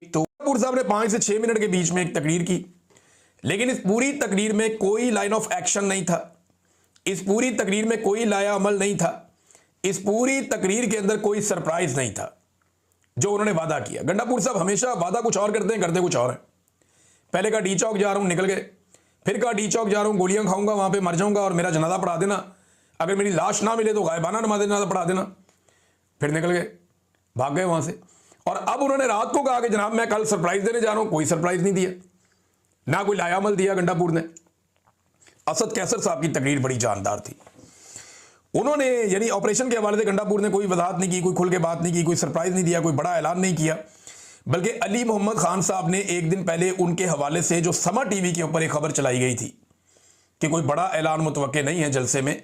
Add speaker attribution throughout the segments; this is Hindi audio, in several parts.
Speaker 1: तो कपूर साहब ने 5 से 6 मिनट के बीच में एक तकरीर की, लेकिन इस पूरी तकरीर में कोई लाइन ऑफ एक्शन नहीं था, इस पूरी तकरीर में कोई लाया अमल नहीं था, इस पूरी तकरीर के अंदर कोई सरप्राइज नहीं था जो उन्होंने वादा किया। गंडापुर साहब हमेशा वादा कुछ और करते हैं, करते कुछ और है। पहले कहा डी चौक जा रहा हूं, निकल गए। फिर कहा डी चौक जा रहा हूं, गोलियां खाऊंगा, वहां पे मर जाऊंगा और मेरा जनाजा पढ़ा देना, अगर मेरी लाश ना मिले तो गायबाना नमाज जनाजा पढ़ा देना। फिर निकल गए, भाग गए वहां से। और अब उन्होंने रात को कहा कि जनाब मैं कल सरप्राइज देने जा रहा हूं, कोई सरप्राइज नहीं दिया, ना कोई लाया अमल दिया गंडापुर ने। असद कैसर साहब की तकरीर बड़ी जानदार थी। उन्होंने यानी ऑपरेशन के हवाले से गंडापुर ने कोई वजाहत नहीं की, कोई खुल के बात नहीं की, कोई सरप्राइज नहीं दिया, कोई बड़ा ऐलान नहीं किया, बल्कि अली मोहम्मद खान साहब ने एक दिन पहले उनके हवाले से जो समा टीवी के ऊपर एक खबर चलाई गई थी कि कोई बड़ा ऐलान मुतवक्के नहीं है जलसे में,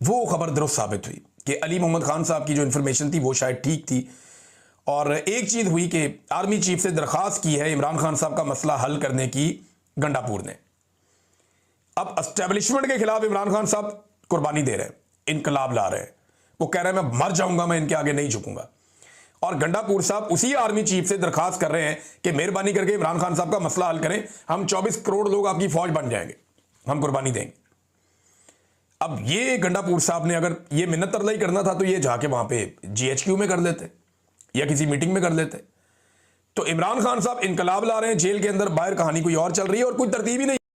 Speaker 1: वो खबर दुरुस्त साबित हुई कि अली मोहम्मद खान साहब की जो इंफॉर्मेशन थी वो शायद ठीक थी। और एक चीज़ हुई कि आर्मी चीफ से दरख्वास्त की है इमरान खान साहब का मसला हल करने की गंडापुर ने। अब एस्टेब्लिशमेंट के खिलाफ इमरान खान साहब कुर्बानी दे रहे हैं, इनकलाब ला रहे हैं। वो कह रहे हैं मैं मर जाऊंगा, मैं इनके आगे नहीं झुकूंगा। और गंडापुर साहब उसी आर्मी चीफ से दरखास्त कर रहे हैं कि मेहरबानी करके इमरान खान साहब का मसला हल करें, हम 24 करोड़ लोग आपकी फौज बन जाएंगे, हम कुर्बानी देंगे। अब ये गंडापुर साहब ने अगर ये मिन्नत तरलाई करना था तो ये जाके वहां पे GHQ में कर लेते या किसी मीटिंग में कर लेते। तो इमरान खान साहब इनकलाब ला रहे हैं, जेल के अंदर, बाहर कहानी कोई और चल रही है और कोई तरतीब ही नहीं।